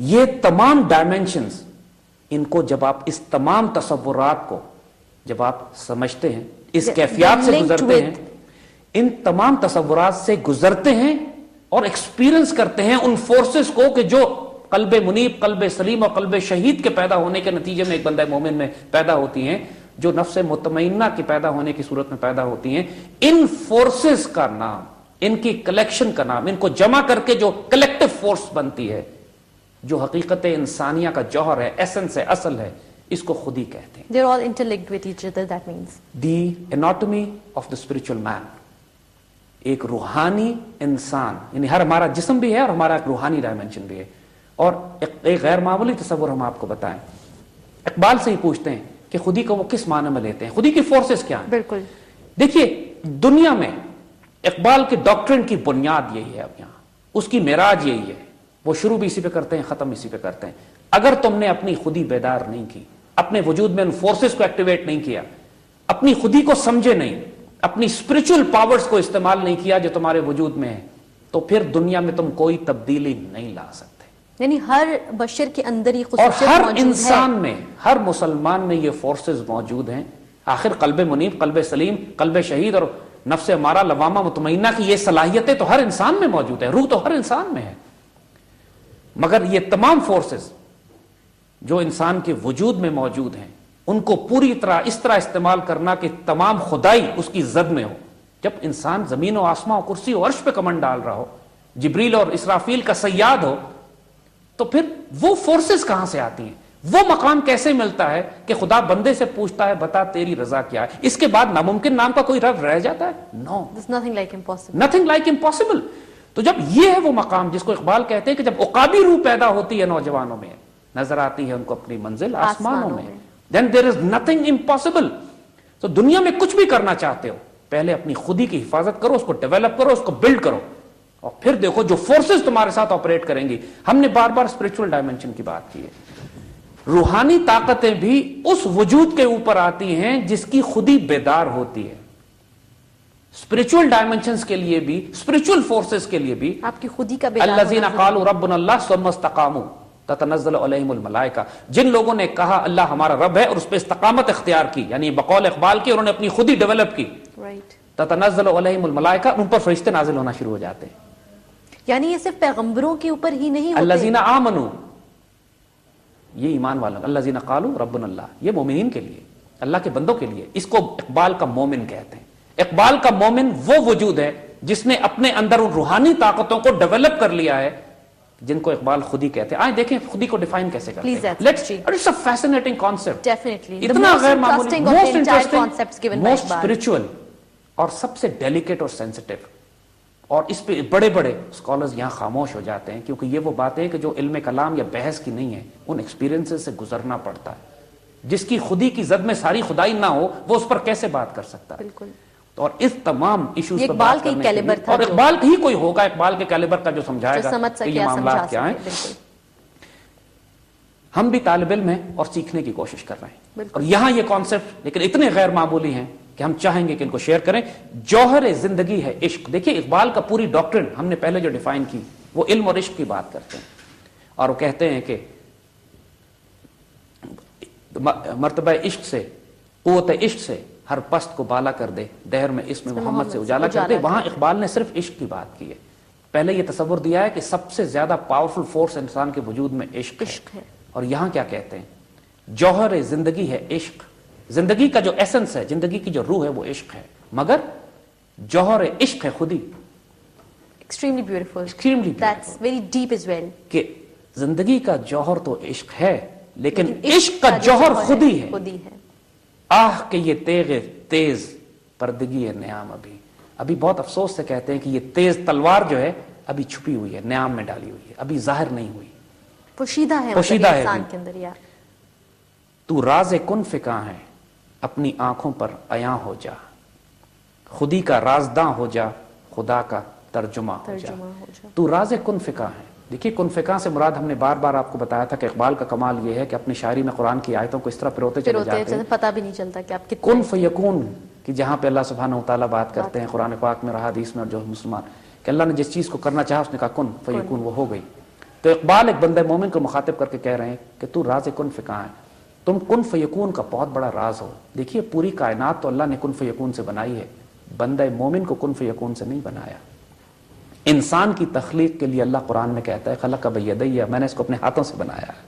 یہ تمام ڈائمینشنز، ان کو جب آپ اس تمام تصورات کو جب آپ سمجھتے ہیں، اس کیفیات سے گزرتے ہیں، ان تمام تصورات سے گزرتے ہیں اور ایکسپیرینس کرتے ہیں ان فورسز کو کہ جو قلب منیب، قلب سلیم اور قلب شہید کے پیدا ہونے کے نتیجے میں ایک بندہ مومن میں پیدا ہوتی ہیں، جو نفس مطمئنہ کے پیدا ہونے کی صورت میں پیدا ہوتی ہیں. ان فورسز کا نام، ان کی کلیکشن کا نام، ان کو جمع کر کے جو کلیکٹو فورس بنتی ہے، جو حقیقت انسانیہ کا جوہر ہے، ایسنس ہے، اصل ہے، اس کو خود ہی کہتے ہیں. They're all interlinked with each other, that means. The anatomy of the spiritual man. ایک روحانی انسان، یعنی ہمارا جسم بھی ہے اور ہمارا ایک روحانی ڈائمنشن بھی ہے. اور ایک غیر معمولی تصور ہم آپ کو بتائیں. اقبال سے ہی پوچھتے ہیں کہ خودی کو وہ کس معنی میں لیتے ہیں، خودی کی فورسز کیا ہیں. بالکل. دیکھیے دنیا میں اقبال کے ڈاکٹرن کی بنیاد یہی ہے. اب یہاں اس کی معراج یہی ہے، وہ شروع بھی اسی پہ کرتے ہیں، ختم اسی پہ کرتے ہیں. اگر تم نے اپنی خودی بیدار نہیں کی، اپنے وجود میں ان فورسز کو ایکٹیویٹ نہیں کیا، اپنی خودی کو سمجھے نہیں، اپنی اسپرچل پاورز کو استعمال نہیں کیا جو تمہارے وجود میں ہے، تو پھر دنیا میں تم کوئی تبدیلی نہیں لا سکتے. یعنی ہر بشر کے اندر یہ اور خصوصیت ہر موجود ہے. انسان میں، ہر مسلمان میں یہ فورسز موجود ہیں. آخر قلب منیب، قلب سلیم، قلب شہید اور نفس امارہ لوامہ مطمئنہ کی یہ صلاحیتیں تو ہر انسان میں موجود ہیں، روح تو ہر انسان میں ہے. مگر یہ تمام فورسز جو انسان کے وجود میں موجود ہیں، ان کو پوری طرح اس طرح استعمال کرنا کہ تمام خدائی اس کی زد میں ہو. جب انسان زمین و آسمان و کرسی و عرش پہ کمن ڈال رہا ہو، جبریل اور اسرافیل کا صیاد ہو، تو پھر وہ فورسز کہاں سے آتی ہیں؟ وہ مقام کیسے ملتا ہے کہ خدا بندے سے پوچھتا ہے بتا تیری رضا کیا ہے؟ اس کے بعد ناممکن نام کا کوئی رب رہ جاتا ہے؟ نو، nothing like impossible. nothing like impossible. تو جب یہ ہے وہ مقام جس کو اقبال کہتے ہیں کہ جب عقابی روح پیدا ہوتی ہے نوجوانوں میں، نظر آتی ہے ان کو اپنی منزل آسمانوں میں، then there is nothing impossible. تو دنیا میں کچھ بھی کرنا چاہتے ہو، پہلے اپنی خودی کی حفاظت کرو، اس کو ڈیولپ کرو، اس کو بلڈ کرو، اور پھر دیکھو جو فورسز تمہارے ساتھ آپریٹ کریں گی. ہم نے بار بار اسپرچول ڈائمنشن کی بات کی ہے. روحانی طاقتیں بھی اس وجود کے اوپر آتی ہیں جس کی خودی بیدار ہوتی ہے. اسپرچول ڈائمنشنز کے لیے بھی، اسپرچول فورسز کے لیے بھی، آپ کی خودی کا بیدار الذین قالوا ربنا اللہ ثم استقاموا تتنزل علیہم الملائکہ، جن لوگوں نے کہا اللہ ہمارا رب ہے اور اس پہ استقامت اختیار کی، یعنی بقول اقبال کی انہوں نے اپنی خودی ڈیولپ کی، تتنزل علیہم الملائکہ، ان پر فرشتے نازل ہونا شروع ہو جاتے ہیں. یعنی یہ صرف پیغمبروں کے اوپر ہی نہیں ہوتے. الذین آمنوا، یہ ایمان والوں، الذین قالوا ربنا اللہ، یہ مومنین کے لیے، اللہ کے بندوں کے لیے. اس کو اقبال کا مومن کہتے ہیں. اقبال کا مومن وہ وجود ہے جس نے اپنے اندر ان روحانی طاقتوں کو ڈیولپ کر لیا ہے جن کو اقبال خودی کہتے ہیں. آئیں دیکھیں خودی کو ڈیفائن کیسے کرتے ہیں. It's a fascinating concept. اتنا غیر معمولی، most interesting, most spiritual اور سب سے ڈیلیکیٹ اور سینسٹیو. اور اس پہ بڑے بڑے اسکالرز یہاں خاموش ہو جاتے ہیں کیونکہ یہ وہ بات ہے کہ جو علم کلام یا بحث کی نہیں ہے، ان ایکسپیرینسز سے گزرنا پڑتا ہے. جس کی خودی کی زد میں ساری خدائی نہ ہو، وہ اس پر کیسے بات کر سکتا ہے؟ بالکل. اور اس تمام ایشوز پر بات کرنے کے لیے، اور اقبال ہی کوئی ہوگا اقبال کے کیلیبر کا جو سمجھائے گا کہ یہ معاملات کیا ہیں. ہم بھی طالب علم ہیں اور سیکھنے کی کوشش کر رہے ہیں، اور یہاں یہ کانسیپٹ لیکن اتنے غیر معمولی ہیں کہ ہم چاہیں گے کہ ان کو شیئر کریں. جوہر زندگی ہے عشق. دیکھیے اقبال کا پوری ڈاکٹرن ہم نے پہلے جو ڈیفائن کی، وہ علم اور عشق کی بات کرتے ہیں، اور وہ کہتے ہیں کہ مرتبہ عشق سے، قوت عشق سے ہر پست کو بالا کر دے، دہر میں اسم محمد سے اجالا کر دے. وہاں اقبال نے صرف عشق کی بات کی ہے. پہلے یہ تصور دیا ہے کہ سب سے زیادہ پاورفل فورس انسان کے وجود میں عشق ہے. اور یہاں کیا کہتے ہیں؟ جوہر زندگی ہے عشق. زندگی کا جو ایسنس ہے، زندگی کی جو روح ہے، وہ عشق ہے، مگر جوہر عشق ہے خودی. Extremely beautiful. Extremely beautiful. That's very deep as well. کہ زندگی کا جوہر تو عشق ہے، لیکن عشق کا جوہر خودی ہے. آہ کہ یہ تیز پردگی ہے نیام. ابھی بہت افسوس سے کہتے ہیں کہ یہ تیز تلوار جو ہے ابھی چھپی ہوئی ہے، نیام میں ڈالی ہوئی ہے، ابھی ظاہر نہیں ہوئی، پوشیدہ ہے انسان کے اندر. تو راز کن فکاں ہے، اپنی آنکھوں پر عیاں ہو جا، خودی کا رازداں ہو جا، خدا کا ترجمہ ہو جا. تو راز کن فکاں ہے. دیکھیے کن فکاں سے مراد ہم نے بار بار آپ کو بتایا تھا کہ اقبال کا کمال یہ ہے کہ اپنی شاعری میں قرآن کی آیتوں کو اس طرح پروتے چلے جاتے ہیں، پتہ بھی نہیں چلتا کہ آپ کتنے. کن فیکون کہ جہاں پہ اللہ سبحانہ وتعالیٰ بات کرتے ہیں قرآن پاک میں، حدیث میں، اور جو مسلمان کہ اللہ نے جس چیز کو کرنا چاہا اس نے کہا کن فیکون، وہ ہو گئی. تو اقبال ایک بندہ مومن کو مخاطب کر کے کہہ رہے ہیں کہ تو راز کن فکاں ہے، تم کن فیکون کا بہت بڑا راز ہو. دیکھیے پوری کائنات تو اللہ نے کن فیکون سے بنائی ہے، بندہ مومن کو کن فیکون سے نہیں بنایا. انسان کی تخلیق کے لیے اللہ قرآن میں کہتا ہے خلق بیدیہ، میں نے اس کو اپنے ہاتھوں سے بنایا ہے.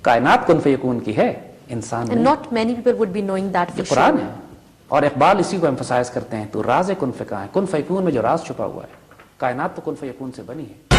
کائنات کن فیکون کی ہے، انسان And نہیں. not many people would be knowing that for یہ قرآن sure. ہے. اور اقبال اسی کو ایمفسائز کرتے ہیں، تو راز کن فکاں ہے، کن فیکون میں جو راز چھپا ہوا ہے. کائنات تو کن فیکون سے بنی ہے.